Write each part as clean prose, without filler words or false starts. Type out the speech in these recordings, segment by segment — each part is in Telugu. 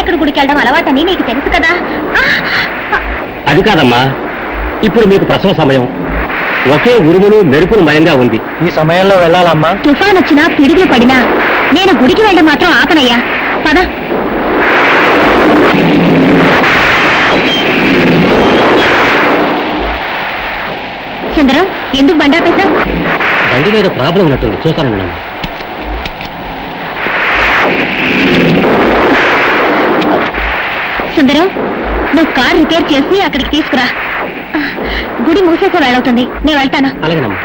భగవంతుడి గుడికి వెళ్ళడం అలవాటని నీకు తెలుసు కదా. అది కాదమ్మా, ఇప్పుడు మీకు ప్రసవ సమయం. ఒకే ఉరుములు మెరుపులు మయంగా ఉంది. ఈ సమయంలో వెళ్ళాలమ్మా. తుఫాన్ వచ్చినా పిడుగులు పడినా నేను గుడికి వెళ్ళడం మాత్రం ఆపనయ్యా. పద. చంద్రం, ఎందుకు బండాపేశావు? బండి మీద ప్రాబ్లం ఉన్నట్టుంది, చూస్తాను మేడం. సుందరం, నువ్వు కార్ రిపేర్ చేసి అక్కడికి తీసుకురా. గుడి మూసేసే వేళవుతుంది, నేను వెళ్తాను. అలాగేనమ్మా.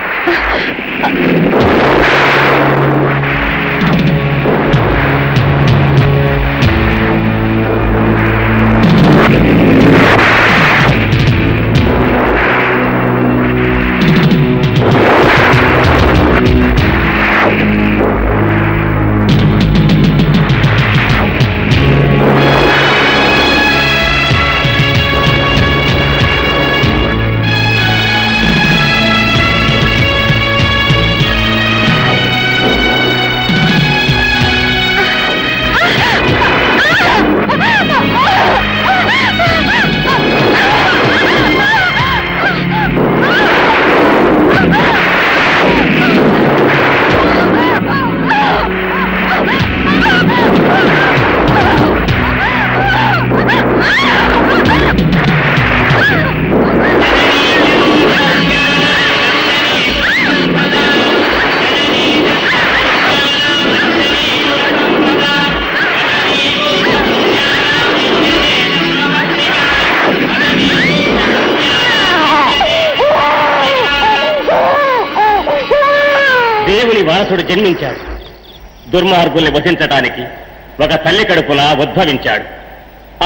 దేవుని వారసుడు జన్మించాడు. దుర్మార్గుల్ని వధించటానికి ఒక తల్లి కడుపున ఉద్భవించాడు.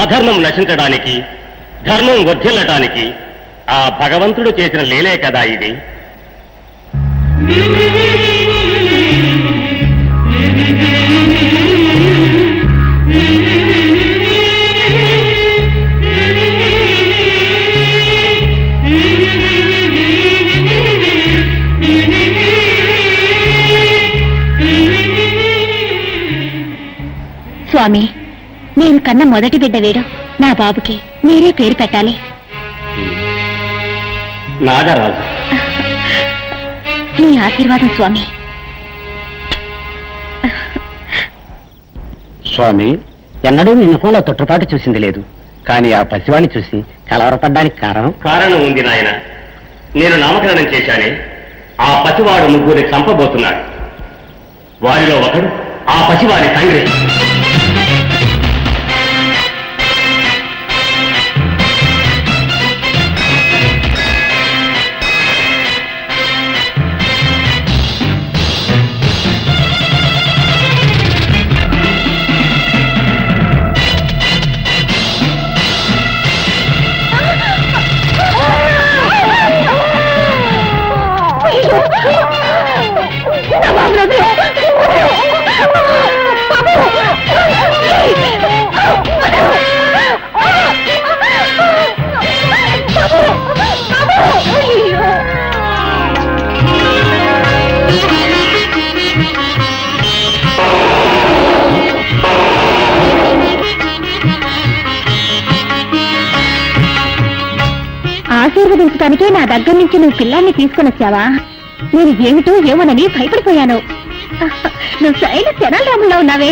అధర్మం నశించడానికి, ధర్మం వర్ధిల్లటానికి ఆ భగవంతుడు చేసిన లీలే కదా ఇది. స్వామి, నేను కన్న మొదటి బిడ్డ వీడు. నా బాబుకి మీరే పేరు పెట్టాలి. నాగరాజు. మీ ఆశీర్వాదం స్వామి. స్వామి, ఎన్నడూ నిన్న ఫోన్లో తొట్టుపాటు చూసింది లేదు. కానీ ఆ పసివాణ్ణి చూసి కలవరపడ్డానికి కారణం ఉంది నాయన. నేను నామకరణం చేశానే, ఆ పసివాడు ముగ్గురిని చంపబోతున్నాడు. వారిలో ఒకడు ఆ పసివాడి తండ్రి. ఆశీర్వదించడానికే నా దగ్గర నుంచి నువ్వు పిల్లాన్ని తీసుకుని వచ్చావా? నేను ఏమిటో ఏమోనని భయపడిపోయాను. నువ్వు శైల తెనాలిరాములా ఉన్నావే.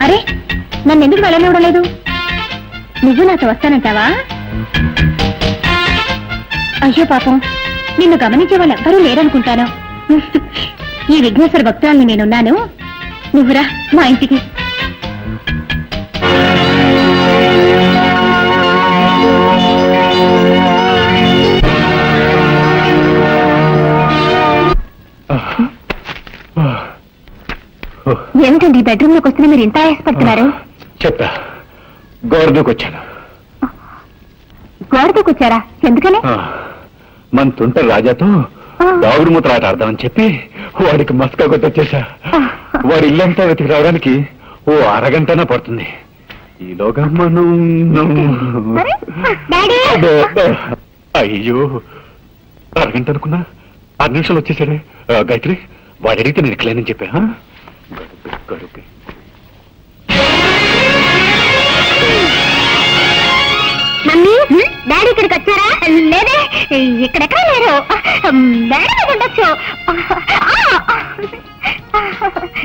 అరే, నన్ను ఎందుకు వెళ్ళనివ్వడం లేదు? నువ్వు నాతో వస్తానంటావా? అయ్యో పాపం, నిన్ను గమనించే వాళ్ళు ఎవ్వరూ లేరనుకుంటాను. ఈ విఘ్నేశ్వర భక్తురాల్ని నేనున్నాను, నువ్వురా మా ఇంటికి. ఏమిటండి బెడ్రూమ్ లోకి వస్తున్నా మీరు ఇంత ఆయాసపడుతున్నారు? చెప్పా, గోరదూకొచ్చాను. గోరదూకొచ్చారా? ఎందుకని? మన తుంట రాజాతో దాగుడు మూతలాట ఆడదామని చెప్పి వాడికి మస్కా కొట్టొచ్చేసా. వాడి ఇల్లంతా వెతికి రావడానికి ఓ అరగంటనా పడుతుంది. ఈలోగా మనం అయ్యో, అరగంట అనుకున్నా 6 నిమిషాలు వచ్చేసాడే. గాయత్రి, వాడు అడిగితే నేను ఇట్లేనని చెప్పా. గడుపే మమ్మీ, డాడీ ఇక్కడికి వచ్చారా? లేదే, ఇక్కడెక్కడ లేరు. డాడీ మీద ఉండొచ్చు.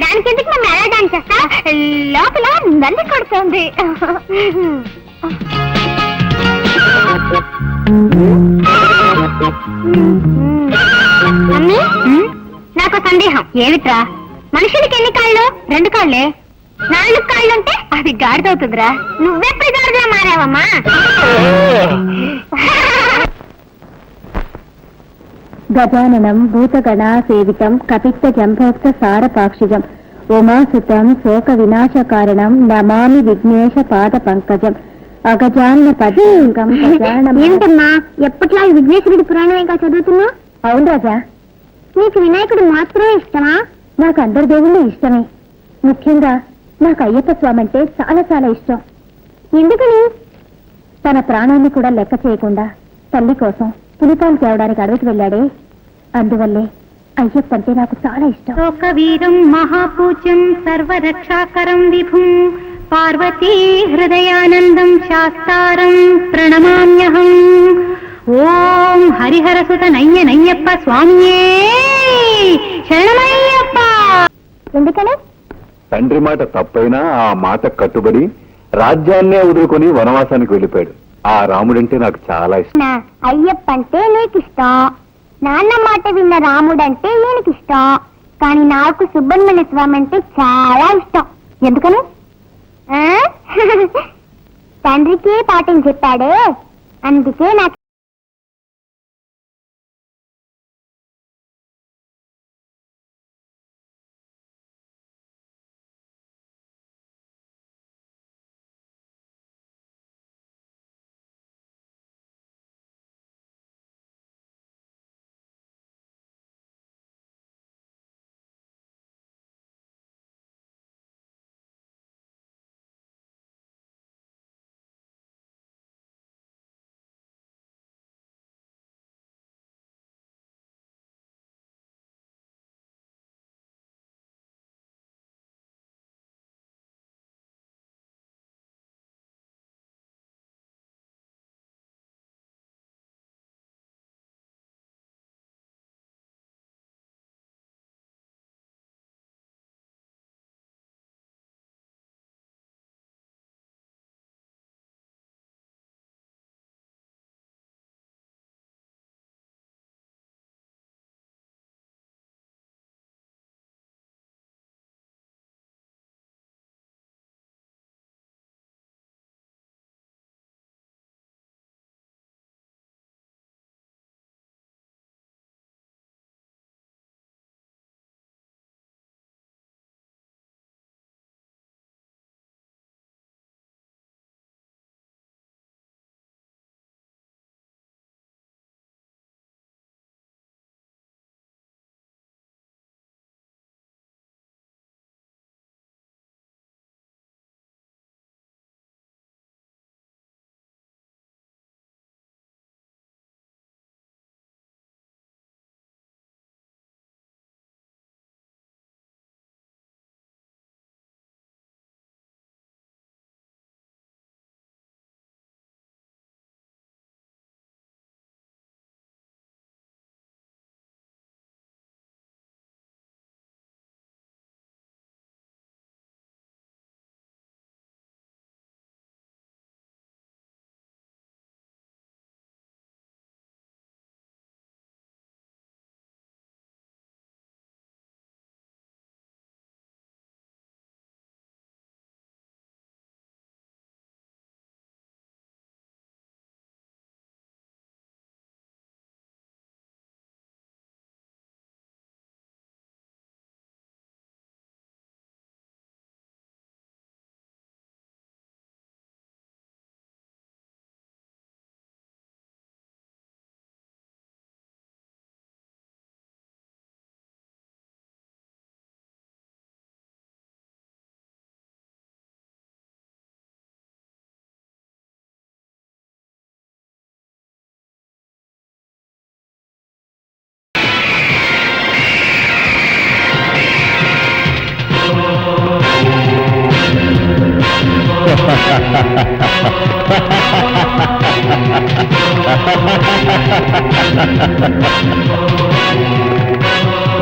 దానికి ఎందుకు మేము ఎలా డాన్స్ చేస్తా? లోపల నల్లి కొడుతుంది. మమ్మీ, నాకు సందేహం. ఏమిట్రా? మనుషులకి ఎన్ని కాళ్ళు? 2 కాళ్ళే. 4 కాళ్ళుంటే అది గాడిదవుతుందిరా. నువ్వెప్పుడు గాడిదలా మారావమ్మా? గజాననం భూతగణా సేవితం కపిత్త జంభోక్త సారపాక్షిజం ఉమాసుతం శోక వినాశ కారణం నమామి విఘ్నేశ పాద పంకజం అగజాన్న పదం. ఏంటమ్మా ఎప్పట్లా విఘ్నేశ్వరుడి పురాణం ఇంకా చదువుతున్నా? అవును రాజా. నీకు వినాయకుడు మాత్రమే ఇష్టమా? నాకు అందరి దేవుళ్ళు ఇష్టమే. ముఖ్యంగా నాకు అయ్యప్ప స్వామి అంటే చాలా చాలా ఇష్టం. ఎందుకని? తన ప్రాణాన్ని కూడా లెక్క చేయకుండా తల్లి కోసం పులిపాలు తేవడానికి అడవికి వెళ్ళాడే, అందువల్లే అయ్యప్ప అంటే నాకు చాలా ఇష్టం. లోకవీరం మహాపూజ్యం సర్వరక్షాకరం విభుం పార్వతీ హృదయానందం శాస్తారం ప్రణమామ్యహం. ఓం హరిహరసుత నయ్య నయ్యప్ప స్వామియే శరణమయ్యప్ప. ఎందుకని? తండ్రి మాట తప్పైనా ఆ మాట కట్టుబడి రాజ్యాన్నే వదులుకొని వనవాసానికి వెళ్ళిపోయాడు. ఆ రాముడంటే నాకు చాలా ఇష్టం. అయ్యప్ప అంటే నీకు ఇష్టం, నాన్న మాట విన్న రాముడంటే ఈయనకి ఇష్టం. కానీ నాకు సుబ్రహ్మణ్య స్వామి అంటే చాలా ఇష్టం. ఎందుకని? తండ్రికి పాఠం చెప్పాడే, అందుకే నాకు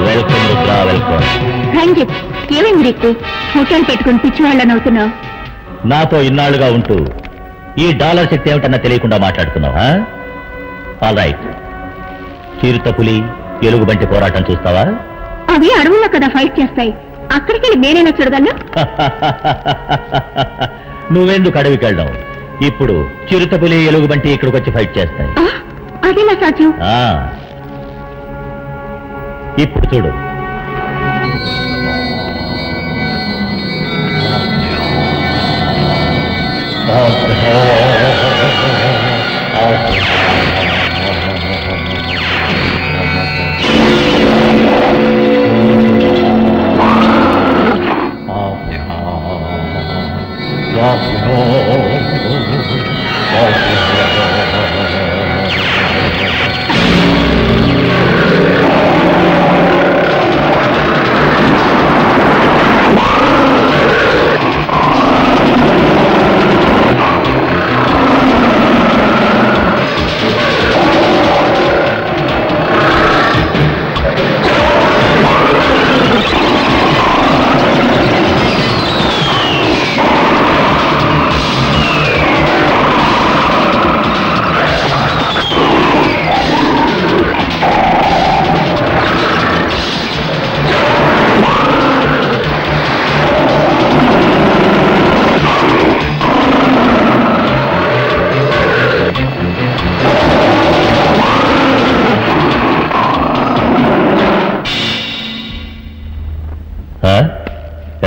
వెల్కమ్ రుద్రా, వెల్కమ్. రంజిత్, ఏమేమి రీతి హోటల్ పెట్టుకుని పిచ్చివాళ్ళని అవుతున్నావు? నాతో ఇన్నాళ్లుగా ఉంటూ ఈ డాలర్ శక్తి ఏమిటన్నా తెలియకుండా మాట్లాడుతున్నావా? ఆల్ రైట్, చిరుతపులి ఎలుగుబంటి పోరాటం చూస్తావా? అవి అడవుల్లో కదా ఫైట్ చేస్తాయి, అక్కడికి నేనైనా చూడగలను. నువ్వెందుకు అడవికి వెళ్ళడం? ఇప్పుడు చిరుతపులి ఎలుగుబంటి ఇక్కడికి వచ్చి ఫైట్ చేస్తాయి. అదేలా సాధ్యం? ఇప్పుడు చూడు.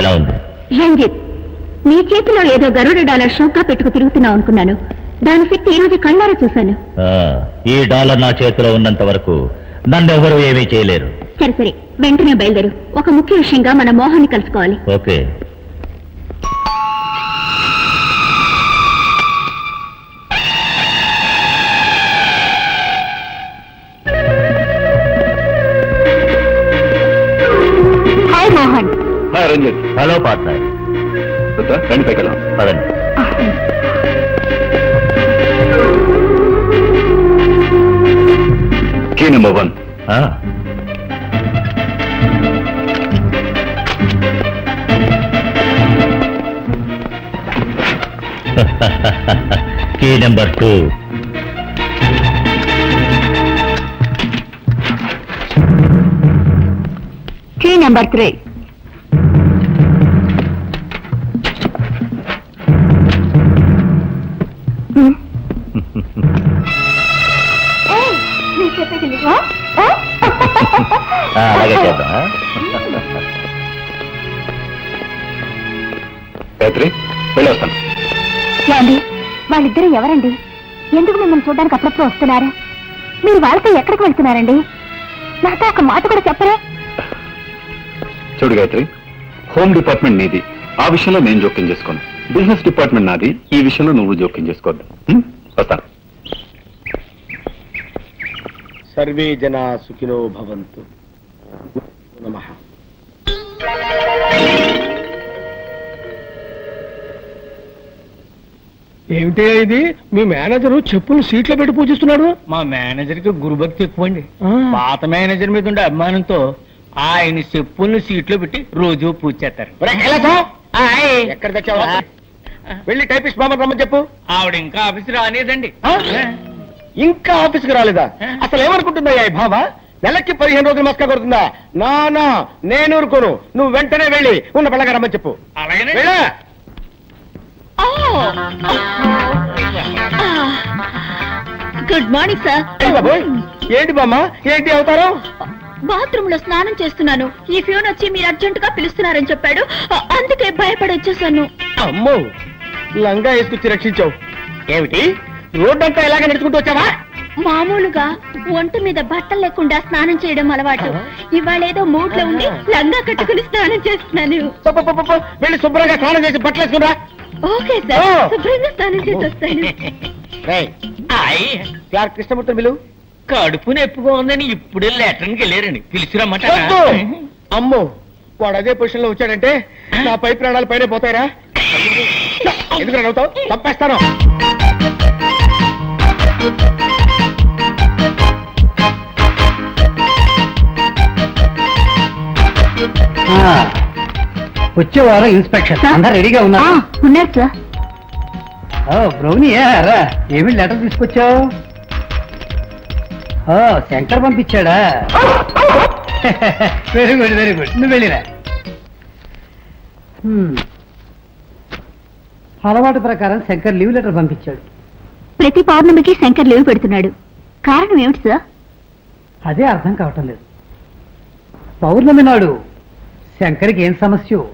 ఎలా ఉంది? రంజిత్, నీ చేతిలో ఏదో గరుడ డాలర్ షోకా పెట్టుకు తిరుగుతున్నావు అనుకున్నాను. దాని శక్తి ఈ రోజు కళ్ళారా చూశాను. ఈ డాలర్ నా చేతిలో ఉన్నంత వరకు నన్నెవరూ ఏమీ చేయలేరు. సరే సరే, వెంటనే బయలుదేరు. ఒక ముఖ్య విషయంగా మన మోహన్ని కలుసుకోవాలి. Okay. Hi Mohan. Hi Ranjith. Hello partner. రండి పైకెళ్ళాం. పదండి. Key number 1. Key number 2. Key number 3. అలాగే చేద్దాం. గాయత్రి, వెళ్ళొస్తాను. ఏమండి, వాళ్ళిద్దరూ ఎవరండి? ఎందుకు మిమ్మల్ని చూడడానికి అప్పుడప్పుడు వస్తున్నారు? మీరు వాళ్ళతో ఎక్కడికి వెళ్తున్నారండి? నాతో ఒక మాట కూడా చెప్పరే? చూడు గాయత్రి, హోమ్ డిపార్ట్మెంట్ నీది, ఆ విషయంలో నేను జోక్యం చేసుకోను. బిజినెస్ డిపార్ట్మెంట్ నాది, ఈ విషయంలో నువ్వు జోక్యం చేసుకోవద్దు. వస్తాను. సర్వే జనా సుఖినో భవంతు. నమః. ఏమిటి ఇది? మీ మేనేజరు చెప్పులు సీట్లో పెట్టి పూజిస్తున్నాడు. మా మేనేజర్ కి గురుభక్తి ఎక్కువ అండి. పాత మేనేజర్ మీద ఉండే అభిమానంతో ఆయన చెప్పుల్ని సీట్లో పెట్టి రోజు పూజ చేస్తారు. ఎక్కడ తెచ్చావా? వెళ్ళి టైపిస్ట్ బామ్మ రమ్మని చెప్పు. ఆవిడ ఇంకా ఆఫీస్ రాలేదండి. ఇంకా ఆఫీస్కి రాలేదా? అసలు ఏమనుకుంటుందా ఈ భావ? నెలకి 15 రోజులు మస్కా కొడుతుందా? నా నేను ఊరుకోను. నువ్వు వెంటనే వెళ్ళి ఉన్న పళ్ళగా రమ్మని చెప్పు. అలాగే. Good morning sir. బాబోయ్, ఏంటి బామ్మ, ఏంటి అవుతారు? బాత్రూమ్ లో స్నానం చేస్తున్నాను. ఈ ఫ్యూన్ వచ్చి మీరు అర్జెంట్ గా పిలుస్తున్నారని చెప్పాడు, అందుకే భయపడి వచ్చేసాను. అమ్మో, లంగా వేసుకొచ్చి రక్షించావు. ఏమిటి, రోడ్డంతా ఇలాగే నడుచుకుంటూ వచ్చావా? మామూలుగా ఒంటి మీద బట్టలు లేకుండా స్నానం చేయడం అలవాటు. ఇవాళేదో మూడ్ లో ఉండి లంగా కట్టుకుని స్నానం చేస్తున్నాను. వెళ్ళి శుభ్రంగా స్నానం చేసి బట్టలు వేసుకురా. ఓకే సార్, శుభ్రంగా స్నానం చేసి వస్తాను. క్లార్క్ కృష్ణమూర్తి బిలు. కడుపు నొప్పిగా ఉందని ఇప్పుడే లెటర్కి వెళ్ళారండి, పిలిచిరమ్మాట. అమ్మో, వాడు అదే పొజిషన్ లో వచ్చాడంటే నా పై ప్రాణాలు పైన పోతాయిరా. ఎందుకు నవ్వుతావు? తప్పేస్తాను. వచ్చే వారం ఇన్స్పెక్షన్ అందరు రెడీగా ఉన్నారు. ఉన్నారు సార్. బ్రౌనీ రా, ఏమి లెటర్ తీసుకొచ్చావు? శంకర్ పంపించాడా? వెరీ గుడ్ వెరీ గుడ్, నువ్వు వెళ్ళిరా. అలవాటు ప్రకారం శంకర్ లీవ్ లెటర్ పంపించాడు. ప్రతి పౌర్ణమికి శంకర్ లీవ్ పెడుతున్నాడు. కారణం ఏమిటి సార్? అదే అర్థం కావటం లేదు. పౌర్ణమి నాడు శంకర్కి ఏం సమస్య?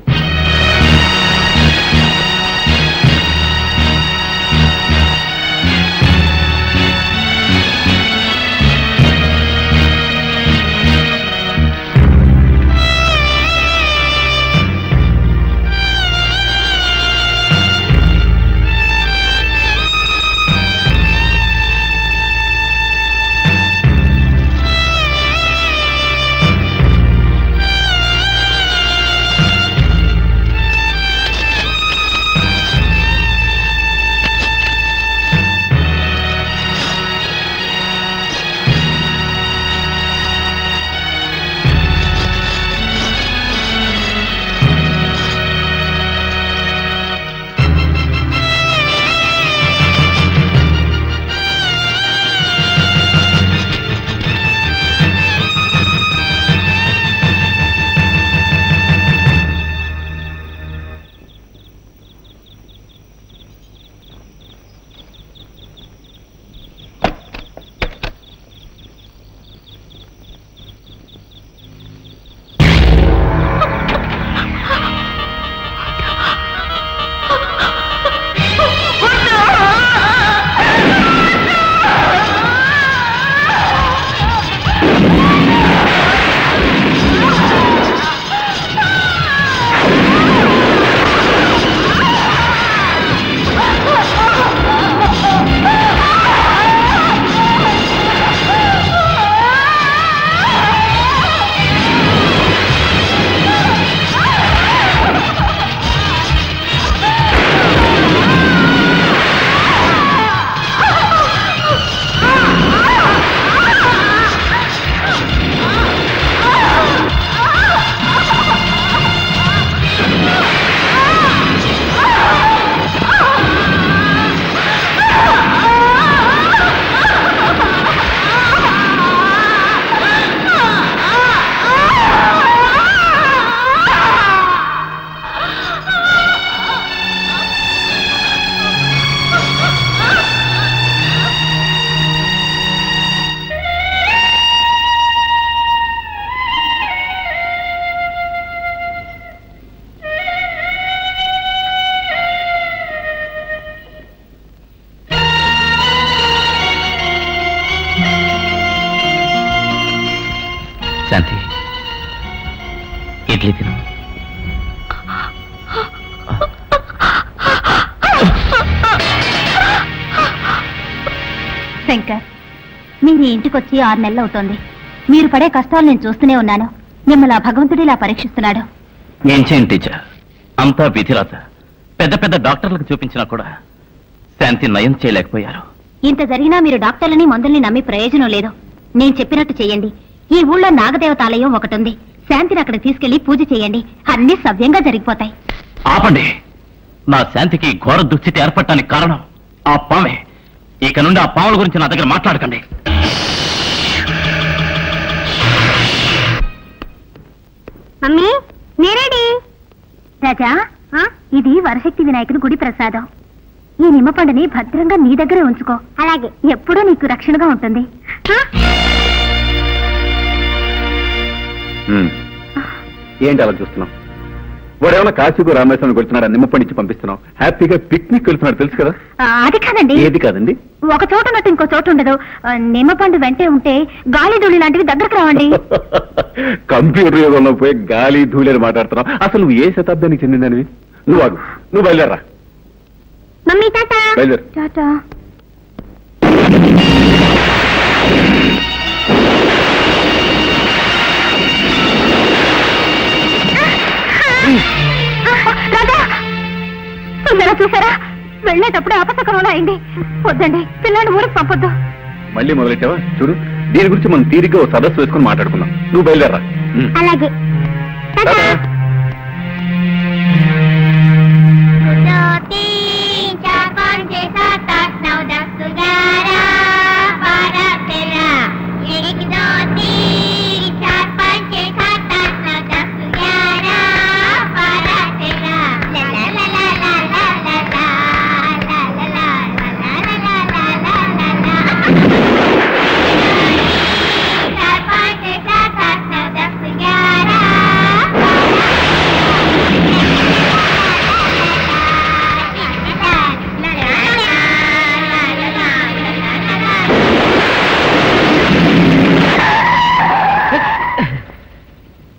శాంతి, ఇడ్లీ తిను. శంకర్, మీరు ఈ ఇంటికొచ్చి 6 నెలలు అవుతోంది. మీరు పడే కష్టాలు నేను చూస్తూనే ఉన్నాను. మిమ్మల్ని ఆ భగవంతుడిలా పరీక్షిస్తున్నాడు. ఏం చేయండి టీచర్, అంతా విధిరాత. పెద్ద పెద్ద డాక్టర్లకు చూపించినా కూడా శాంతి నయం చేయలేకపోయారు. ఇంత జరిగినా మీరు డాక్టర్లని మందుల్ని నమ్మి ప్రయోజనం లేదు. నేను చెప్పినట్టు చేయండి. ఈ ఊళ్ళో నాగదేవతాలయం ఒకటి ఉంది. శాంతిని అక్కడ తీసుకెళ్లి పూజ చేయండి. అన్ని సవ్యంగా జరిగిపోతాయి. ఆపండి. నా శాంతికి ఘోర దుస్థితి ఏర్పడటానికి కారణం ఆ పామే. ఇక నుండి ఆ పాముల గురించి నా దగ్గర మాట్లాడకండి. మమ్మీ, నేరేడి రాజా, ఇది వరశక్తి వినాయకుడి గుడి ప్రసాదం. ఈ నిమ్మపండుని భద్రంగా నీ దగ్గరే ఉంచుకో. అలాగే, ఎప్పుడూ నీకు రక్షణగా ఉంటుంది. ఏంటి అలా చూస్తున్నావు? వాడు ఏమైనా కాశీకు రామేశ్వరం వెళ్తున్నాడు, నిమ్మపండించి పంపిస్తున్నావు. హ్యాపీగా పిక్నిక్ వెళ్తున్నాడు, తెలుసు కదా. అది కాదండి. ఏది కాదండి? ఒక చోట ఉన్నట్టు ఇంకో చోట ఉండదు. నిమ్మపండు వెంటే ఉంటే గాలి ధూళి లాంటివి దగ్గరకు రావండి. కంప్యూటర్ యుగంలో పోయి గాలి ధూళి అని మాట్లాడుతున్నావు. అసలు నువ్వు ఏ శతాబ్దానికి చెందిందనివి? నువ్వు ఆగు, నువ్వు బయలుదేరా. మమ్మీ, టాటా. బయలుదేరు. టాటా. రాజా, చూసారా, వెళ్ళేటప్పుడు అపశకనంలో అయింది. వద్దండి, పిల్లాన్ని ఊరికి పంపొద్దు. మళ్ళీ మొదలెట్టావా? చూడు, దీని గురించి మనం తీరిగ్గా ఓ సదస్సు వేసుకుని మాట్లాడుకుందాం. నువ్వు బయలుదేరా. అలాగే.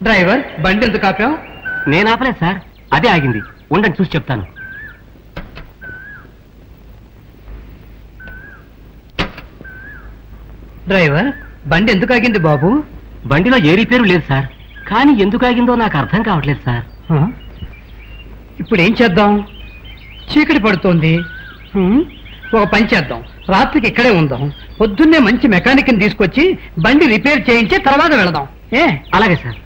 డ్రైవర్, బండి ఎందుకు ఆపాం? నేను ఆపలేదు సార్, అదే ఆగింది. ఉండండి చూసి చెప్తాను. డ్రైవర్, బండి ఎందుకు ఆగింది బాబు? బండిలో ఏ రిపేరు లేదు సార్, కానీ ఎందుకు ఆగిందో నాకు అర్థం కావట్లేదు సార్. ఇప్పుడు ఏం చేద్దాం? చీకటి పడుతోంది. ఒక పని చేద్దాం, రాత్రికి ఇక్కడే ఉందాం. పొద్దున్నే మంచి మెకానిక్ ని తీసుకొచ్చి బండి రిపేర్ చేయించి తర్వాత వెళదాం. అలాగే సార్.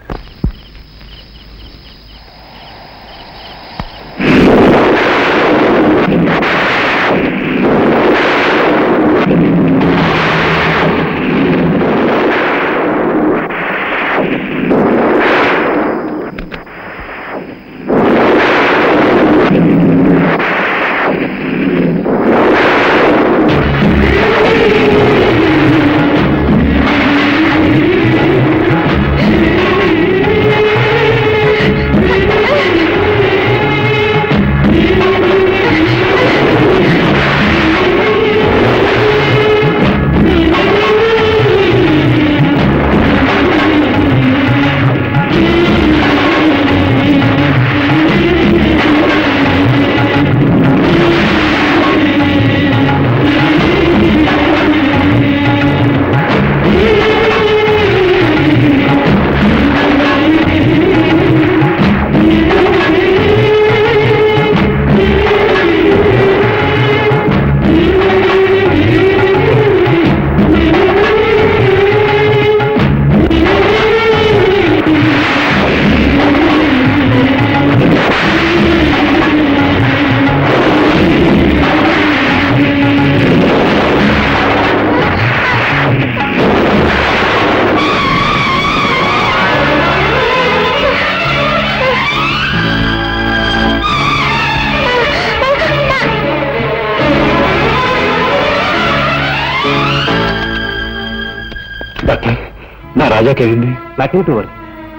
నా రాజాకేంది? Nothing to worry.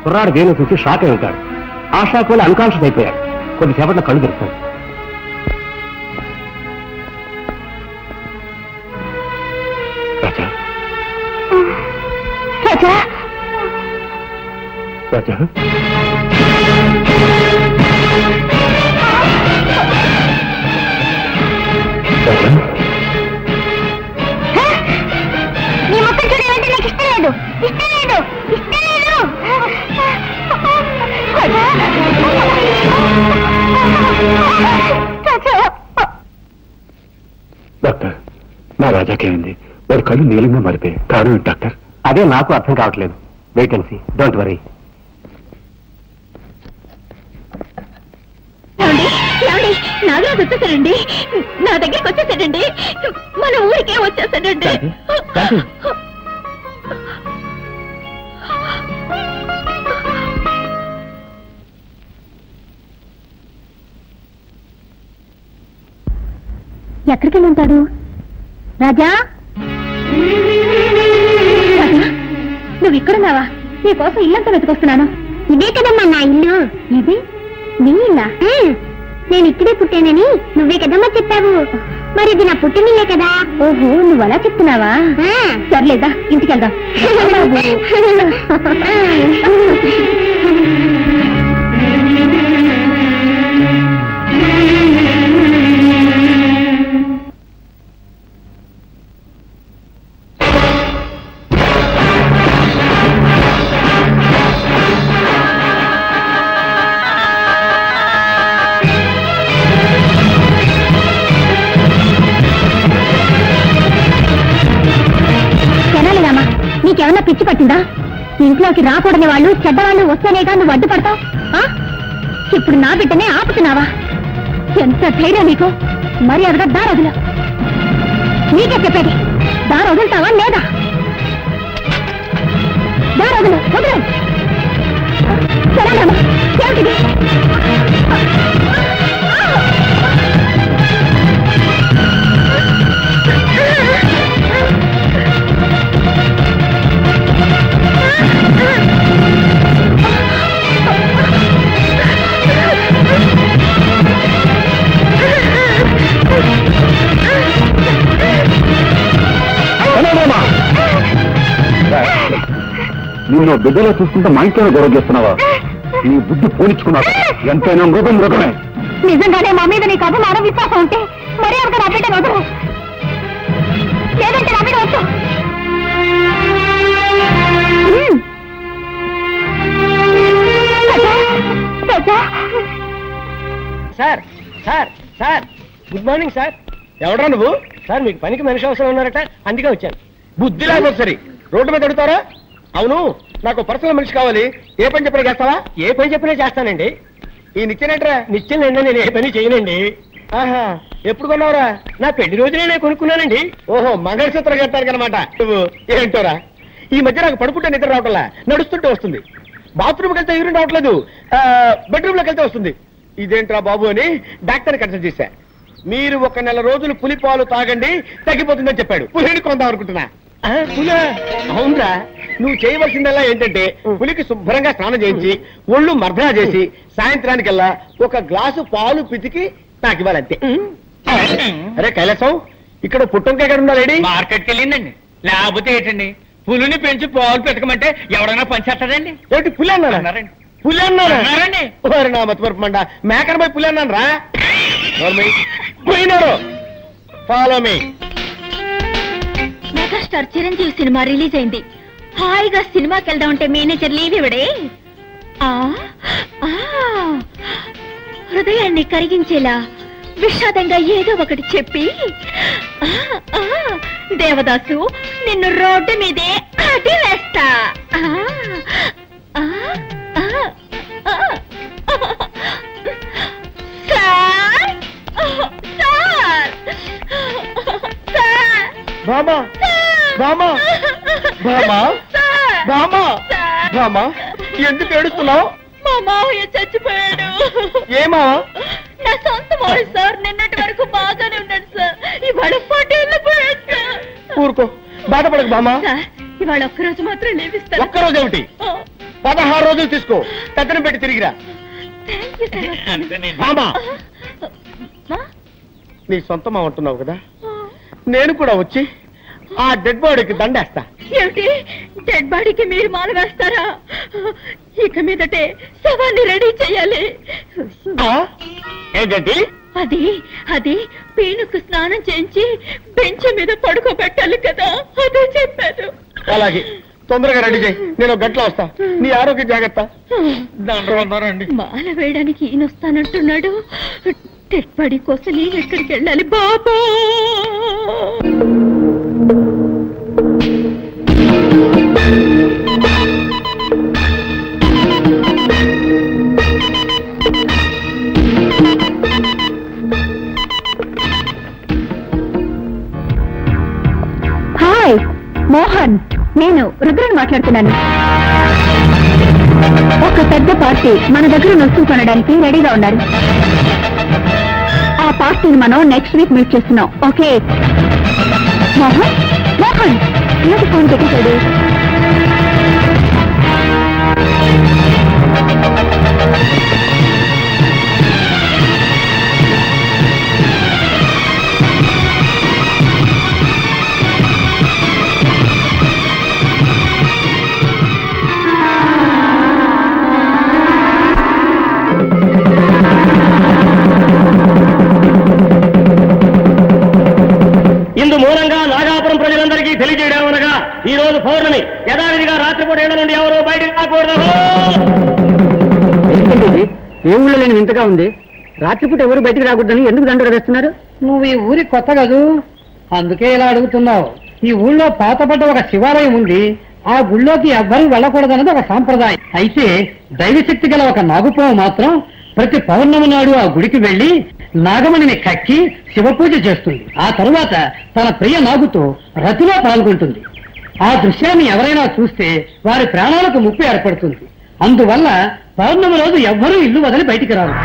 కుర్రాడు దేని చూసి షాక్ అయి ఉంటాడు. ఆ షాక్ వల్ల అన్కాన్షియస్ అయిపోయాడు. కొద్దిసేపట్లో కళ్ళు తెరుస్తాడు. రాజా, రాజా, రాజా, రాజా, నీ మొక్క చూడాలంటే నాకు ఇష్టం లేదు, ఇష్టం లేదు, ఇష్టం లేదు. డాక్టర్, నా రాజాకేమైంది? వాడి కళ్ళు నీలంగా మారిపోయాయి. కారణం ఏంటి డాక్టర్? అదే నాకు అర్థం కావట్లేదు. Wait and see, don't worry. Nagaraju వచ్చేసాడండి, నా దగ్గరికి వచ్చేసాడండి, మన ఊరికే వచ్చేసాడండి. ఎక్కడికి వెళ్ళి ఉంటాడు? రాజా, నువ్వు ఇక్కడున్నావా? నీ కోసం ఇల్లంతా వెతుకొస్తున్నాను. ఇదే కదమ్మా నా ఇల్లు. ఇది నీ ఇల్లా? నేను ఇక్కడే పుట్టానని నువ్వే కదమ్మా చెప్పావు. మరి ఇది నా పుట్టినిల్లే కదా. ఓహో, నువ్వు అలా చెప్తున్నావా? సర్లేదా, ఇంటికి వెళ్దాం. నీకేమన్నా పిచ్చి పట్టిందా? ఇంట్లోకి రాకూడని వాళ్ళు చెడ్డవాళ్ళు వస్తేనేగా నువ్వు అడ్డుపడతావు. ఇప్పుడు నా బిడ్డనే ఆపుతున్నావా? ఎంత ధైర్యం నీకు? మరి అదిగా దారొదులు. నీకే చెప్పేది, దారొదులుతావా లేదా? దారొదులు, వదిలే. సరేనమ్మా, ఏమిటిది? నిన్ను బిడ్డలో చూసుకుంటే మా ఇంట్లోనే గొడవ చేస్తున్నావా? నీ బుద్ధి పోనిచ్చుకున్నావు. ఎంతైనా మృగం మృగమే. నిజంగానే మా మీద నీకు అభిమానం విశ్వాసం ఉంటే మరీ అంత నా బిడ్డ వదరు, లేదంటే నా బిడ్డ వచ్చు. Sir sir sir good morning sir. ఎవడరా నువ్వు? సార్ మీకు పనికి మనిషి అవసరం ఉన్నారట, అందుకే వచ్చాను. బుద్ధి లేకపోతే సరే రోడ్డు మీద అడుగుతారా? అవును, నాకు పర్సనల్ మనిషి కావాలి. ఏ పని చెప్పినా చేస్తావా? ఏ పని చెప్పినా చేస్తానండి. ఈ నిత్యనేట్రా? నిత్యనండి, నేను ఏ పని చేయనండి. ఆహా, ఎప్పుడు కొన్నావురా? నా పెళ్లి రోజునే నేను కొనుక్కున్నానండి. ఓహో, మంగళసూత్రం కట్టారు అనమాట నువ్వు. ఏంటోరా, ఈ మధ్య నాకు పడుకుంటే నిద్ర రావట్లా, నడుస్తుంటే వస్తుంది. బాత్రూమ్కి వెళ్తే యూరిన్ రావట్లేదు, బెడ్రూమ్ లోకి వెళ్తే వస్తుంది. ఇదేంట్రా బాబు అని డాక్టర్ని కన్సల్ట్ చేశా. మీరు 1 నెల రోజులు పులి పాలు తాగండి, తగ్గిపోతుందని చెప్పాడు. పులిని కొందాం అనుకుంటున్నా. పులి? అవునరా, నువ్వు చేయవలసిందల్లా ఏంటంటే పులికి శుభ్రంగా స్నానం చేయించి ఒళ్ళు మర్దనా చేసి సాయంత్రానికల్లా 1 గ్లాసు పాలు పితికి నాకు ఇవ్వాలంతే. అరే కైలాసం, ఇక్కడ పుట్టంకాయ ఎక్కడ ఉందా లేడీ? మార్కెట్కి వెళ్ళిందండి. లేకపోతే ఏంటండి, పులిని పెంచి పాలు పెట్టకమంటే ఎవడైనా పంచేస్తాడండి. ఏంటి పులి అన్నారా? పులి అన్నారండి. నా మతిమరుపు మండ, మేకన పోయి పులి అన్నాను రా. పోయినారు. Follow me. Megastar Chiranjeevi cinema release అయింది. హాయిగా సినిమాకి వెళ్దామంటే మేనేజర్ లీవ్ ఇవ్వడే. హృదయాన్ని కరిగించేలా విషాదంగా ఏదో ఒకటి చెప్పి, దేవదాసు నిన్ను రోడ్డు మీదే అడి వేస్తా. బామా బామా బామా బామా బామా, ఎందుకు ఏడుస్తున్నావు? మా మావయ్య చచ్చిపోయాడు. ఏమా? నా సొంత మావయ్య సార్. నిన్నటి వరకు బాగానే ఉన్నాడు సార్, ఇవాళ పటేళ్ళు పోయాడు సార్. ఊరుకో, బాధపడకు బామా. సార్, ఇవాళ ఒక్కరోజు మాత్రం లేవిస్తాను. ఒక్కరోజు ఏమిటి? 16 రోజులు తీసుకో, కథను పెట్టి తిరిగిరా. బామా, నీ సొంతం అంటున్నావు కదా, నేను కూడా వచ్చి ఆ డెడ్ బాడీకి దండేస్తా. ఏమిటి, డెడ్ బాడీకి మీరు మాల వేస్తారా? ఇక మీదటే శవాన్ని రెడీ చేయాలి. ఏంటంటే అది అది పీనుకు స్నానం చేయించి బెంచ్ మీద పడుకోబెట్టాలి కదా, అదే చెప్పాను. అలాగే, తొందరగా రెడీ చేయి, నేను 1 గంటలో వస్తా. నీ ఆరోగ్య జాగ్రత్త. మాల వేయడానికి ఈయన వస్తానంటున్నాడు. డెడ్ బాడీ కోసం నేను ఎక్కడికి వెళ్ళాలి బాబా? హాయ్ మోహన్, నేను రుద్రని మాట్లాడుతున్నాను. ఒక పెద్ద పార్టీ మన దగ్గర వస్తువు కొనడానికి రెడీగా ఉన్నారు. ఆ పార్టీని మనం నెక్స్ట్ వీక్ మీట్ చేస్తున్నాం. ఓకే మోహన్? మోహన్ ఏది ఫోన్ పెట్టేశాడు? ఇందు మూలంగా నాగాపురం ప్రజలందరికీ తెలియజేయడమనగా ఈ రోజు పౌర్ణమి, యథావిధిగా రాత్రిపూట ఇళ్ల నుండి ఎవరు బయటకు రాకూడదు. ఏ ఊళ్ళో లేని వింతగా ఉంది. రాత్రిపూట ఎవరు బయటకు రాకూడదని ఎందుకు దండలు వేస్తున్నారు? నువ్వు ఈ ఊరి కొత్త కదూ, అందుకే ఇలా అడుగుతున్నావు. ఈ ఊళ్ళో పాతపడ్డ ఒక శివాలయం ఉంది, ఆ గుళ్ళోకి ఎవ్వరూ వెళ్ళకూడదన్నది ఒక సాంప్రదాయం. అయితే దైవశక్తి గల ఒక నాగుపాము మాత్రం ప్రతి పౌర్ణమి నాడు ఆ గుడికి వెళ్లి నాగమణిని కక్కి శివపూజ చేస్తుంది. ఆ తరువాత తన ప్రియ నాగుతో రతిలో పాల్గొంటుంది. ఆ దృశ్యాన్ని ఎవరైనా చూస్తే వారి ప్రాణాలకు ముప్పు ఏర్పడుతుంది. అందువల్ల పౌర్ణమి రోజు ఎవ్వరూ ఇల్లు వదిలి బయటికి రారు.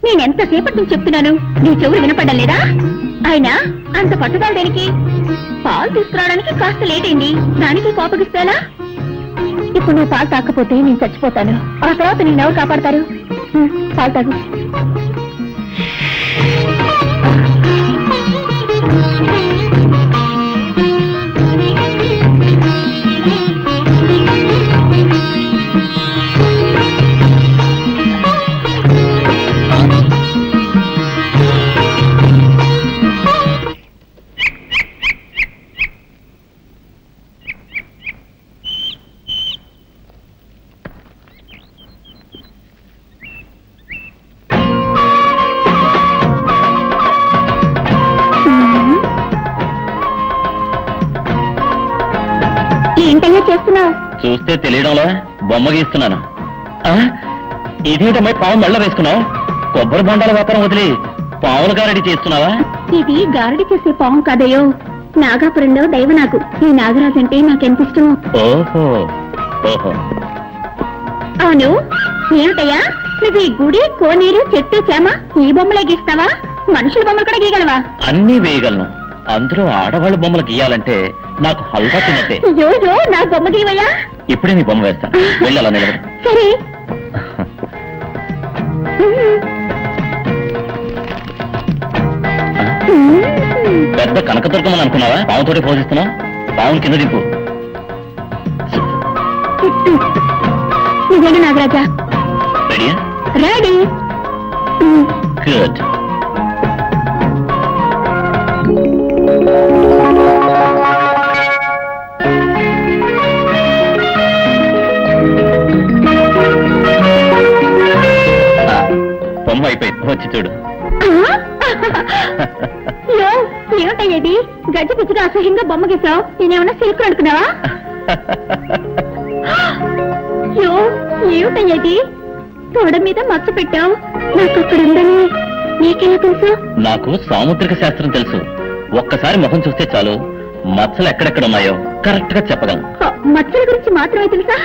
నేనెంతసేపటి నుంచి చెప్తున్నాను, నీ చెవులు వినపడ్డం లేదా? అయినా అంత పట్టుదల దేనికి? పాలు తీసుకురావడానికి కాస్త లేట్ అయింది, దానికి కోపగిస్తేలా? ఇప్పుడు నువ్వు పాలు తాకపోతే నేను చచ్చిపోతాను. ఆ తర్వాత నేను ఎవరు కాపాడతారు? పాలు తాగు. ఏంటయ్యా చేస్తున్నావు? చూస్తే తెలియడంలో బొమ్మ గీస్తున్నాను. ఇదేంటమ్మాయి పావు మెళ్ళ వేసుకున్నావు? కొబ్బరి బొండాల వ్యాపారం వదిలి పావుల గారడి చేస్తున్నావా? ఇది గారడి చేసే పాము కదయో, నాగాపురంలో దైవనాగు. ఈ నాగరాజు అంటే నాకెంత ఇష్టమో. ఓహో ఓహో. అవును, ఏమిటయ్యా నువ్వు ఈ గుడి, కోనేరు, చెట్టు, చేమ ఈ బొమ్మలే గీస్తావా? మనుషుల బొమ్మలు కూడా గీయగలవా? అన్నీ వేయగలను. అందులో ఆడవాళ్ళ బొమ్మలు గీయాలంటే నాకు హల్వా తిన్నట్టే. అయ్యో, నా బొమ్మ గీవయ్యా. ఇప్పుడే నీ బొమ్మ వేస్తా, వెళ్ళి అలా నిలబడు. సరే. పెద్ద కనకదుర్గమని అనుకున్నావా? పావుతోటి పోషిస్తున్నావు. పావును కింద దింపు. నిజంగా నాగరాజా? రెడీయా? రెడీ. గుడ్. బొమ్మ అయిపోయింది, వచ్చి చూడు. ఏమిటయ్యేది? గజ్జి పిచ్చిగా అసహ్యంగా బొమ్మ గీసావు. నేనేమన్నా సిల్క్ అనుకున్నావా? ఏమిటయ్యేది? తోడ మీద మచ్చ పెట్టావు. నాకు అక్కడ ఉందని నీకెలా తెలుసు? నాకు సాముద్రిక శాస్త్రం తెలుసు. ఒక్కసారి ముఖం చూస్తే చాలు, మచ్చలు ఎక్కడెక్కడ ఉన్నాయో కరెక్ట్ గా చెప్పగలను. మచ్చల గురించి మాత్రమే తెలుసా?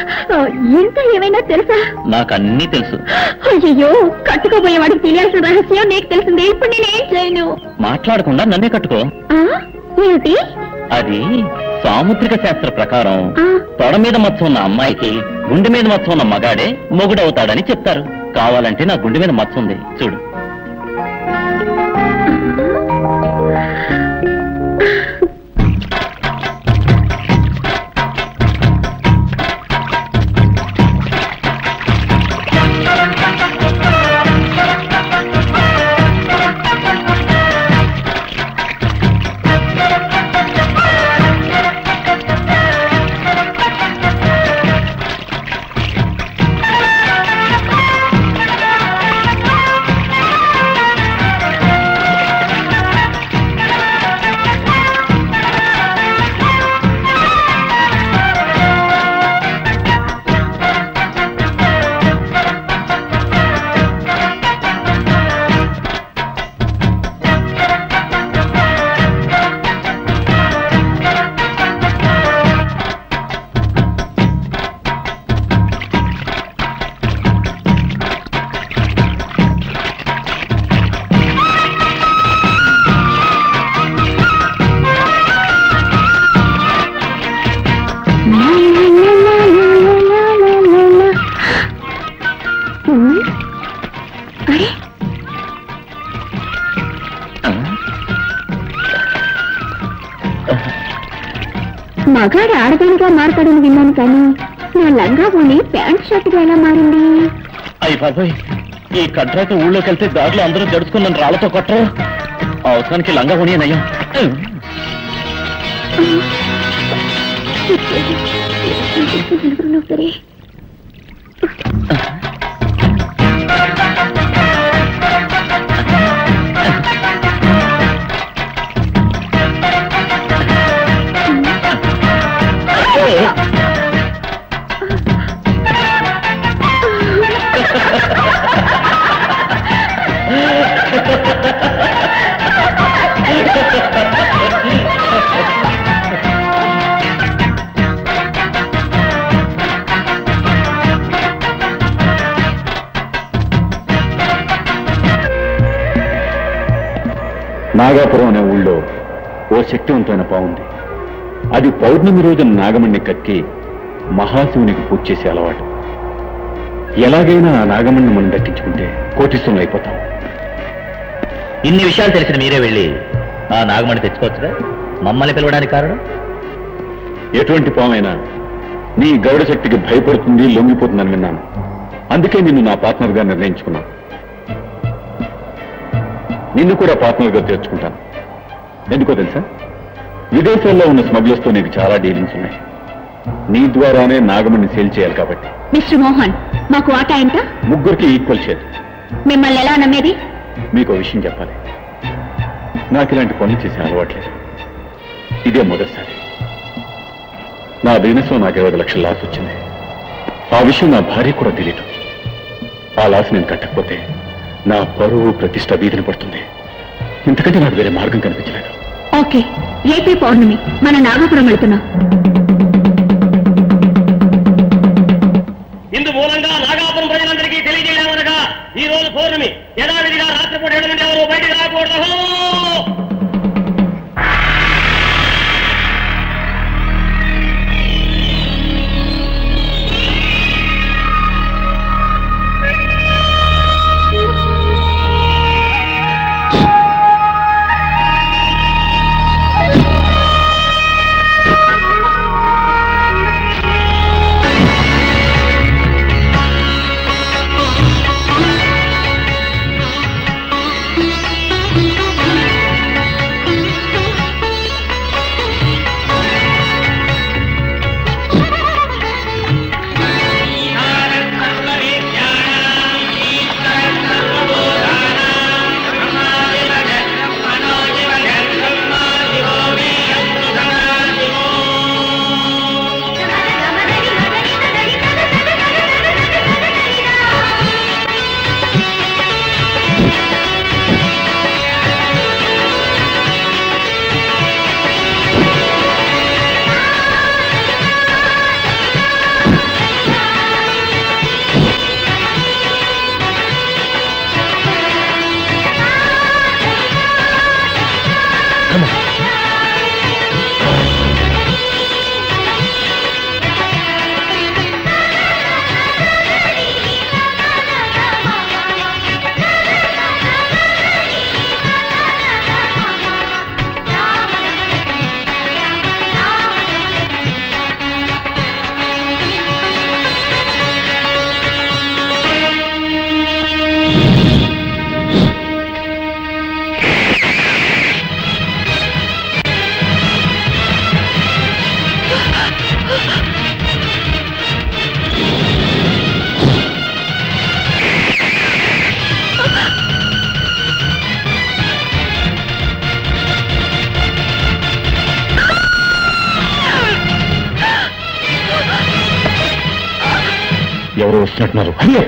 ఇంకా ఏమైనా తెలుసా? నాకు అన్నీ తెలుసు. అయ్యో, కట్టుకోబోయేవాడికి తెలియాల్సిన రహస్యం నీకు తెలిసింది. ఇప్పుడు నేనేం చేయను? మాట్లాడకుండా నన్నే కట్టుకో. ఏమిటి అది? సాముద్రిక శాస్త్ర ప్రకారం తొడ మీద మచ్చ ఉన్న అమ్మాయికి గుండె మీద మచ్చ ఉన్న మగాడే మొగుడవుతాడని చెప్తారు. కావాలంటే నా గుండె మీద మచ్చ ఉంది, చూడు. మగాడు ఆడదానిగా మారతాడని విన్నాను కానీ నా లంగా పోని ప్యాంట్ షర్ట్గా ఎలా మారింది? అయ్యి బాబాయ్, ఈ కడ్రాకి ఊళ్ళోకి వెళ్తే దారిలో అందరూ జడుచుకున్న రాళ్లతో కొట్టరు. అవసరానికి లంగా పోనీ నయ్యం. సరే నాగాపురం అనే ఊళ్ళో ఓ శక్తివంతమైన పావుంది. అది పౌర్ణమి రోజున నాగమణ్ణి కక్కి మహాశివునికి పూజ చేసే అలవాటు. ఎలాగైనా ఆ నాగమణ్ణి మనం దక్కించుకుంటే కోటీశ్వరులు అయిపోతాం. ఇన్ని విషయాలు తెలిసిన మీరే వెళ్ళి ఆ నాగమణి తెచ్చుకోవచ్చుగా. మమ్మల్ని పిలవడానికి కారణం? ఎటువంటి పామైనా నీ గౌడ శక్తికి భయపడుతుంది, లొంగిపోతుందని విన్నాను. అందుకే నిన్ను నా పార్ట్నర్గా నిర్ణయించుకున్నాను. నిన్ను కూడా పార్ట్నర్గా చేర్చుకుంటాను. ఎందుకో తెలుసా, విదేశాల్లో ఉన్న స్మగ్లర్స్తో నీకు చాలా డీలింగ్స్ ఉన్నాయి. నీ ద్వారానే నాగమణ్ణి సేల్ చేయాలి కాబట్టి. మిస్టర్ మోహన్, మాకు వాటా ఎంత? ముగ్గురికి ఈక్వల్ షేర్. మిమ్మల్ని ఎలా నమ్మేది? మీకు ఓ విషయం చెప్పాలి. నాకు ఇలాంటి పనులు చేసే అలవాట్లేదు. ఇదే మొదటిసారి. నా బిజినెస్ లో నాకు 20 లక్షల లాస్ వచ్చింది. ఆ విషయం నా భార్య కూడా తెలియదు. ఆ లాస్ నేను కట్టకపోతే నా పరువు ప్రతిష్ట వీధిని పడుతుంది. ఇంతకంటే నాకు వేరే మార్గం కనిపించలేదు. ఓకే, ఏపీ పౌర్ణమి, మన నాగపురం వెళ్తున్నాం. ఇందు మూలంగా నాగాపురం ప్రజలందరికీ తెలియజేయడమనగా ఈ రోజు పౌర్ణమి. యథావిధిగా రాత్రిపూట 7 నుండి ఎవరు బయటకు రాకూడదు. ఎవరో వస్తున్నట్టున్నారు. అయ్యో,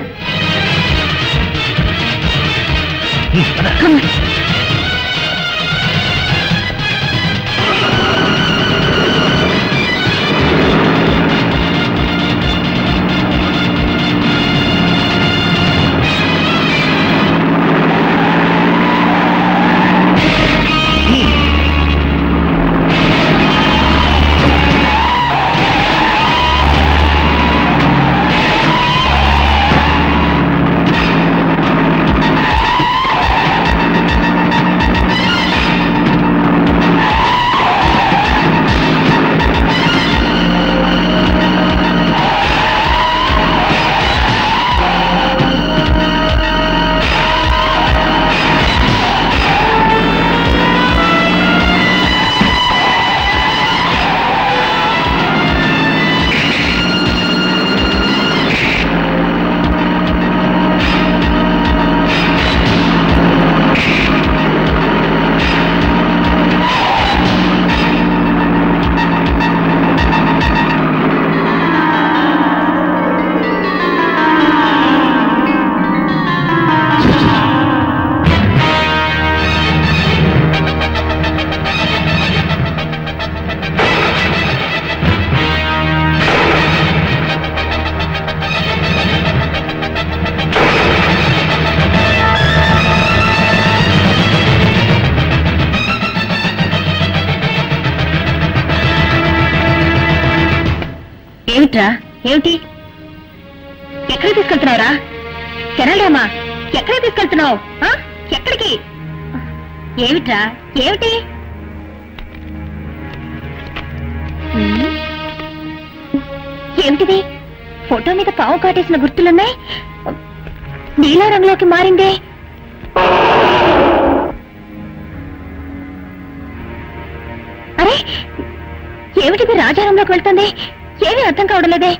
ఏమిట్రా ఏమిటి ఎక్కడికి తీసుకెళ్తున్నావురా కెనడామా ఎక్కడికి తీసుకెళ్తున్నావు ఎక్కడికి ఏమిట్రా ఏమిటి ఏమిటిది ఫోటో మీద పావు కాటేసిన గుర్తులున్నాయి నీలా రంగులోకి మారిందే అరే ఏమిటిది రాజారంలోకి వెళ్తుంది ఏమీ అర్థం కావడం లేదే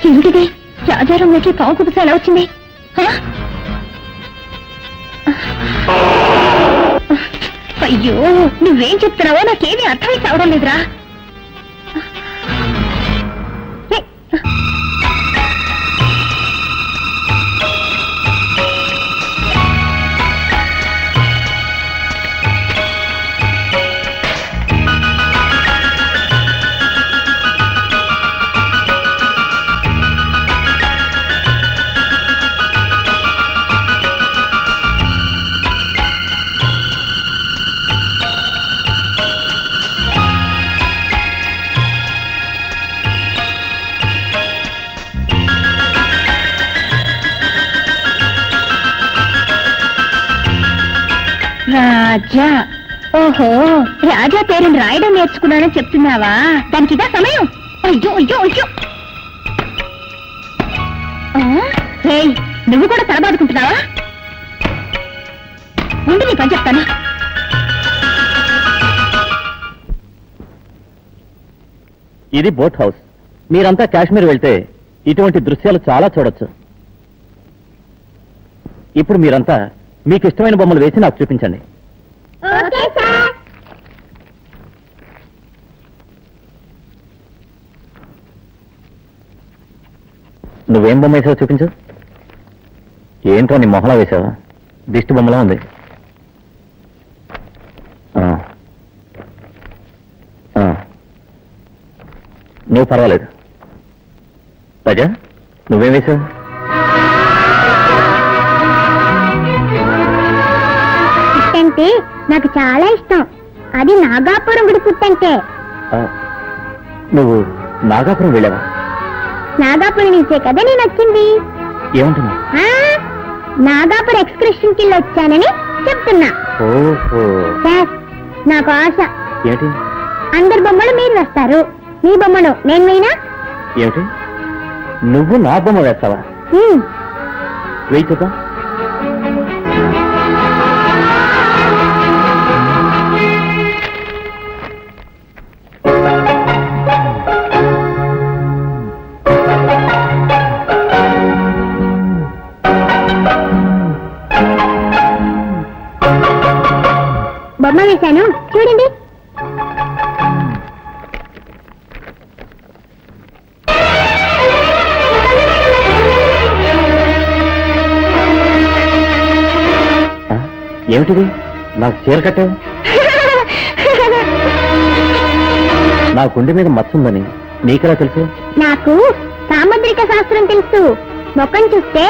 ఏమిటిది రాజారంలోకి పావు కుబుస ఎలా వచ్చింది అయ్యో నువ్వేం చెప్తున్నావో నాకేమీ అర్థమై కావడం లేదురా రాజా ఓహో రాజా పేరుని రాయడం నేర్చుకున్నానని చెప్తున్నావా దానికి ఇదా సమయం అయ్యో అయ్యో అయ్యో నువ్వు కూడా తలబాదుకుంటున్నావా ముందు నీ పని చెప్తాను ఇది బోట్ హౌస్ మీరంతా కాశ్మీర్ వెళ్తే ఇటువంటి దృశ్యాలు చాలా చూడొచ్చు ఇప్పుడు మీరంతా మీకు ఇష్టమైన బొమ్మలు వేసి నాకు చూపించండి నువ్వేం బొమ్మ వేసావో చూపించు ఏంటో నీ మొహలా వేసావా దిష్టి బొమ్మలా ఉంది నువ్వు పర్వాలేదు రాజా నువ్వేం వేసావు అంటే నాకు చాలా ఇష్టం అది నాగాపురం గుడి పుట్టంటే నువ్వు నాగాపురం వెళ్ళావా నాగాపురం నుంచే కదా నేను వచ్చింది ఏమంటున్నా నాగాపురం ఎక్స్కర్షన్ కి వచ్చానని చెప్తున్నా సార్ నాకు ఆశ ఏంటి అందరి బొమ్మలు మీరు వేస్తారు మీ బొమ్మను నేను వేయినా ఏమిటి నువ్వు నా బొమ్మ వేస్తావా వెయ్యి చూద్దాం బొమ్మ వేశాను చూడండి ఏమిటిది నాకు చీర కట్టావు నా గుండె మీద మచ్చుందని నీకెలా తెలుసు నాకు సాముద్రిక శాస్త్రం తెలుసు ముఖం చూస్తే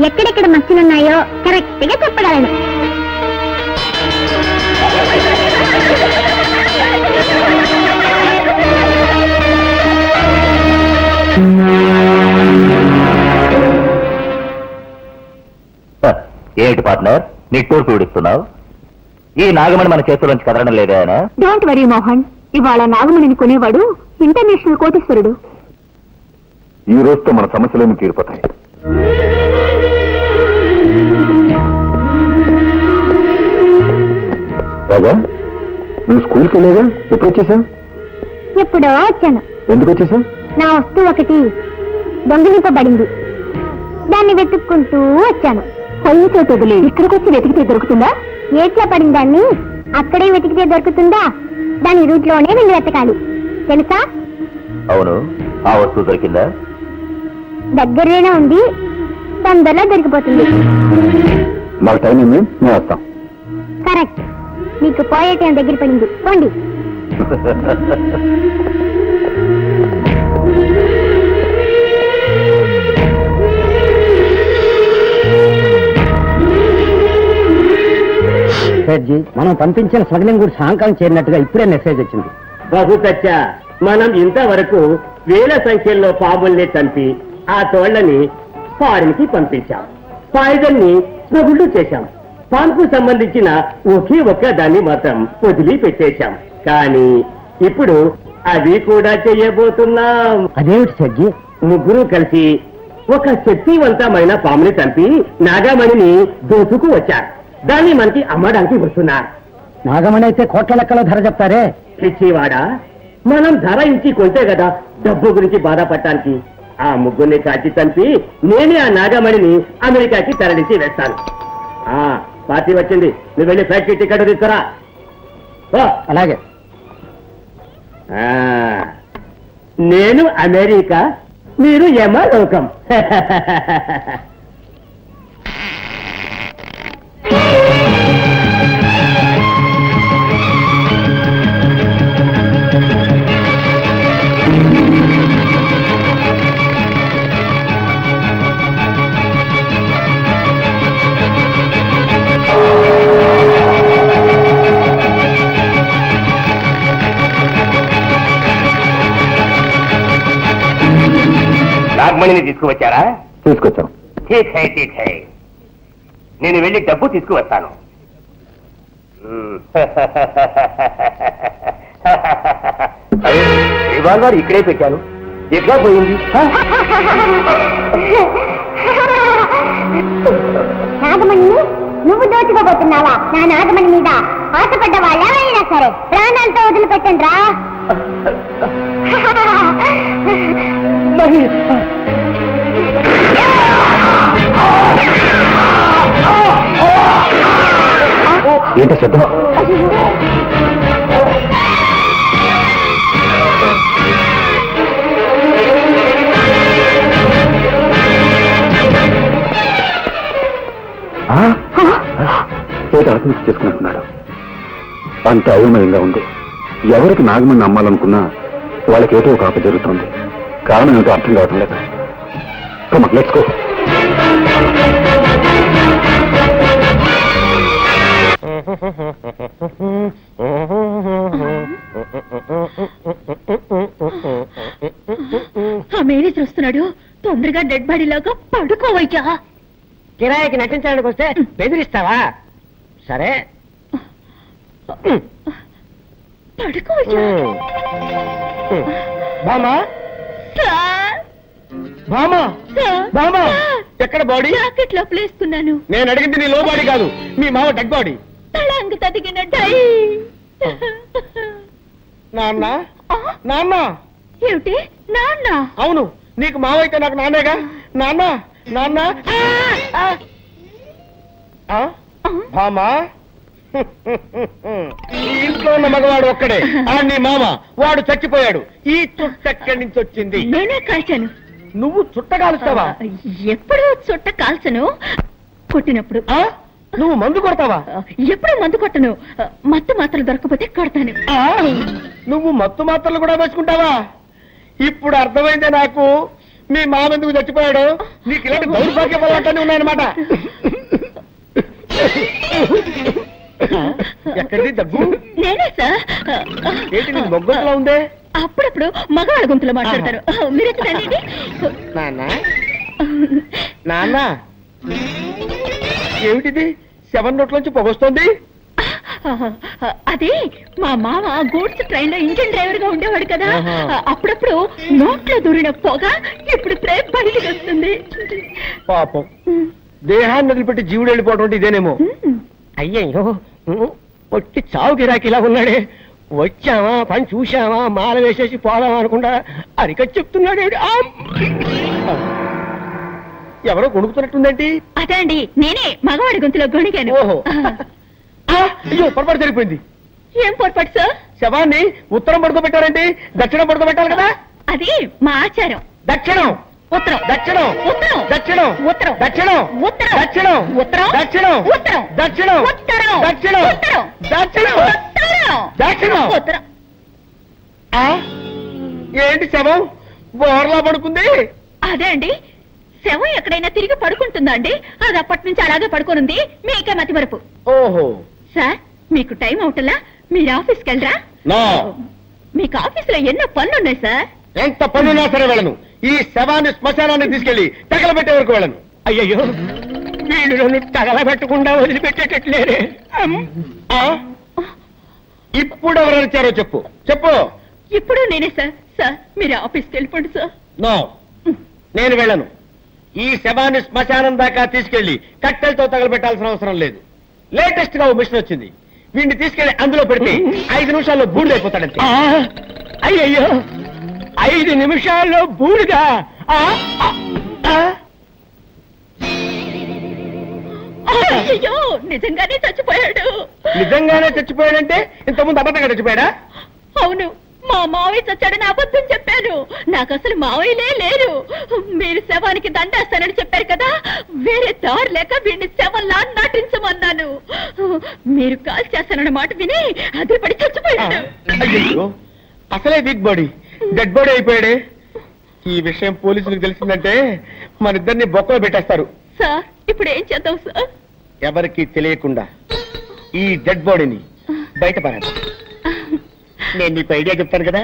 ఎక్కడెక్కడ మచ్చలున్నాయో కరెక్ట్ గా చెప్పగలను ఏమిటి పార్ట్నర్ నీ టూర్ పీడిస్తున్నావు ఈ నాగమణి మన చేతుల్లోంచి కదలడం లేదా డోంట్ వరీ మోహన్ ఇవాళ నాగమణిని కొనేవాడు ఇంటర్నేషనల్ కోటీశ్వరుడు ఈ రోజుతో మన సమస్యలేమి తీరిపోతాయి రాజా నువ్వు స్కూల్కి వెళ్ళేగా ఎప్పుడు వచ్చేసావు ఎప్పుడో వచ్చాను ఎందుకు వచ్చేసావు నా వస్తువు ఒకటి దొంగిలింపబడింది దాన్ని వెతుక్కుంటూ వచ్చాను పొయ్యితో వదిలే ఇక్కడికి వచ్చి వెతికితే దొరుకుతుందా ఏట్లా పడిన దాన్ని అక్కడే వెతికితే దొరుకుతుందా దాని రూట్లోనే వెళ్ళి వెతకాలి తెలుసా అవును ఆ వస్తువు దొరికిందా దగ్గరేనే ఉంది తొందరలో దొరికిపోతుంది మాకు టైం ఉంది మేము వస్తాం కరెక్ట్ మీకు పోయే టైం దగ్గర పడింది పోండి సేట్జీ, మనం పంపించిన స్మగ్లింగ్ గురించి హాంకాంగ్ చేరినట్టుగా ఇప్పుడే మెసేజ్ వచ్చింది. బహుతచ్చా, మనం ఇంతవరకు వేల సంఖ్యలో పాముల్ని చంపి ఆ తోళ్లని ఫారిన్ కి పంపించాం. పాయిజన్ ని స్మగుళ్ళు చేశాం. పాన్కు సంబంధించిన ఒకే ఒక్క దాన్ని మాత్రం వదిలిపెట్టేశాం. కానీ ఇప్పుడు అది కూడా చెయ్యబోతున్నాం. అదేమిటి సేట్జీ? ముగ్గురు కలిసి ఒక శక్తివంతమైన పాముని చంపి నాగామణిని దోచుకు వచ్చారు. దాన్ని మనకి అమ్మడానికి వస్తున్నారు. నాగమణి అయితే కోట్ల లెక్కలో ధర చెప్తారే. పిచ్చివాడా, మనం ధర ఇచ్చి కొంటే కదా డబ్బు గురించి బాధపడటానికి. ఆ ముగ్గురిని కాల్చి చంపి నేనే ఆ నాగమణిని అమెరికాకి తరలించి వేస్తాను. పార్టీ వచ్చింది, నువ్వు వెళ్ళి ఫ్లైట్ కి టికెట్ తీసుకురా. అలాగే. నేను అమెరికా, మీరు యమలోకం. నాగమణిని తీసుకువచ్చారా? తీసుకొచ్చాం. ఠీక్ హై, ఠీక్ హై. నేను వెళ్ళి డబ్బు తీసుకువస్తాను. రివాల్వర్ ఇక్కడే పెట్టాను, ఎట్లా పోయింది? నాగమణి, నువ్వు దోచుకోబోతున్నావా? నా నాగమణి మీద ఆశపడ్డ వాళ్ళ అయినా సరే ప్రాణాలతో వదిలిపెట్టండి రా. ఏంటి శబ్దం? ఏదో ఆత్మహత్య చేసుకున్నట్టున్నాడు. అంత అయోమయంగా ఉంది. ఎవరికి నాగమణి అమ్మాలనుకున్నా వాళ్ళకి ఏదో ఒక ఆపద జరుగుతుంది. కారణం ఏమిటో అర్థం కావటం లేదు. Let's go. ఆ మేనేజర్ వస్తున్నాడు, తొందరగా డెడ్ బాడీ లాగా పడుకోవయ్యా. కిరాయికి నటించడానికి వస్తే బెదిరిస్తావా? సరే పడుకోవయ్యా. బామా, బామా, బామా, ఎక్కడ బాడీ? జాకెట్ లో ప్లేసుకున్నాను. నేను అడిగింది నీ లో బాడీ కాదు, మీ మామ డెడ్ బాడీ. తళంగు తదిగిన డై. నాన్న, నాన్న. ఏమిటి నాన్న? అవును, నీకు మావైతే నాకు నాన్నేగా. నాన్న, నాన్న. బామా, ఈ ఇంట్లో ఉన్న మగవాడు ఒక్కడే, నీ మామ. వాడు చచ్చిపోయాడు. ఈ చుట్ట ఎక్కడి నుంచి వచ్చింది? నేనే కాల్చాను. నువ్వు చుట్ట కాలుస్తావా? ఎప్పుడు చుట్ట కాల్చను, కొట్టినప్పుడు. నువ్వు మందు కొడతావా? ఎప్పుడు మందు కొట్టను. మత్తు మాత్రలు దొరకపోతే కొడతాను. నువ్వు మత్తు మాత్రలు కూడా వేసుకుంటావా? ఇప్పుడు అర్థమైందే నాకు మీ మామ ఎందుకు చచ్చిపోయాడు. నీకు ఇలాంటి దౌర్భాగ్య పదార్థాన్ని ఉన్నాయన్నమాట. ఎక్కడిది దగ్గు? నేనే సార్. ఏంటి నీ మొగ్గలా ఉందే? అప్పుడప్పుడు మగవాళ్ళ గొంతులో మాట్లాడతారు. మీరే తండ్రి. నాన్న, నాన్న, ఏమిటిది? 7 నోట్లోంచి పొగొస్తోంది. అది మా మామ గూడ్స్ ట్రైన్ లో ఇంజిన్ డ్రైవర్ గా ఉండేవాడు కదా. అప్పుడప్పుడు నోట్లో దూరిన పొగ ఇప్పుడు ప్రేమ బయటికి వస్తుంది. పాపం, దేహాన్ని వదిలిపెట్టి జీవుడు వెళ్ళిపోవడం అంటే ఇదేనేమో. అయ్యయ్యో, వచ్చి చావు గిరాకి ఇలా ఉన్నాడే. వచ్చామా, పని చూశామా, మాల వేసేసి పోదామా అనుకుంటా అరికట్ చెప్తున్నాడు. ఎవరో కొనుక్కుతున్నట్టుందేంటి? అదే అండి, నేనే మగవాడి గొంతులో గొణిగాను. ఓహో, అయ్యో, పొరపాటు జరిగిపోయింది. ఏం పొరపాటు సార్? శవాన్ని ఉత్తరం పడుకోబెట్టారండి, దక్షిణం పడుకోబెట్టాలి కదా. అది మా ఆచారం. దక్షిణం, ఉత్తరం, దక్షిణం, ఉత్తరం, దక్షిణం, ఉత్తరం, దక్షిణం, ఉత్తరం, దక్షిణం, ఉత్తరం, దక్షిణం, ఉత్తరం, దక్షిణం, ఉత్తరం, దక్షిణం, ఉత్తరం, దక్షిణం, ఉత్తరం, దక్షిణం, ఉత్తరం. ఏంటి శవం బోర్లా పడుకుంది? అదే అండి, శవం ఎక్కడైనా తిరిగి పడుకుంటుందా అండి? అది అప్పటి నుంచి అలాగే పడుకోనుంది. మీకే మతి మరుపు. ఓహో, సార్ మీకు టైం అవుతలా మీరు ఆఫీస్కి వెళ్ళరా? నో, మీకు ఆఫీసులో ఎన్నో పనులున్నాయి సార్. ఎంత పనున్నా సరే వెళ్ళను. ఈ శవాన్ని శ్మశానాన్ని తీసుకెళ్లి తగలబెట్టే వరకు వెళ్ళను. అయ్యయ్యో, వీళ్ళు నన్ను తగలబెట్టకుండా వదిలిపెట్టేటట్లేరే. ఆ? ఇప్పుడు ఎవరు ఇచ్చారో చెప్పు చెప్పు. ఇప్పుడు నేనే సార్. సార్ మీరు ఆఫీస్కి వెళ్ళిపోండి సార్. నో, నేను వెళ్ళను. ఈ శవాన్ని శ్మశానం దాకా తీసుకెళ్లి కట్టెలతో తగలబెట్టాల్సిన అవసరం లేదు. లేటెస్ట్ గా ఓ మిషన్ వచ్చింది. వీడిని తీసుకెళ్లి అందులో పెడితే 5 నిమిషాల్లో బూడిదైపోతాడంతే. అయ్యయ్యో, 5 నిమిషాల్లో బూడిదా? అయ్యో నిజంగానే చచ్చిపోయాడు. నిజంగానే చచ్చిపోయాడంటే ఇంతకుముందు అబద్ధంగా చచ్చిపోయాడా? అవును, మా మావయ్య చచ్చాడని అబద్ధం చెప్పాను. నాకు అసలు మావయ్యలే లేరు. మీరు శవానికి దండేస్తానని చెప్పారు కదా, వేరే దారి లేక వీడిని శవంలా నటించమన్నాను. మీరు కాల్ చేస్తానన్న మాట విని అదిపడి చచ్చిపోయాడు. అయ్యో, అసలే వీక్ బాడీ డెడ్ బాడీ అయిపోయాడే. ఈ విషయం పోలీసులకు తెలిసిందంటే మన ఇద్దరిని బొక్కలో పెట్టేస్తారు. సార్ ఇప్పుడు ఏం చేద్దాం సార్? ఎవరికి తెలియకుండా ఈ డెడ్ బాడీని బయట పడాలి. నేను నీకు ఐడియా చెప్తాను కదా.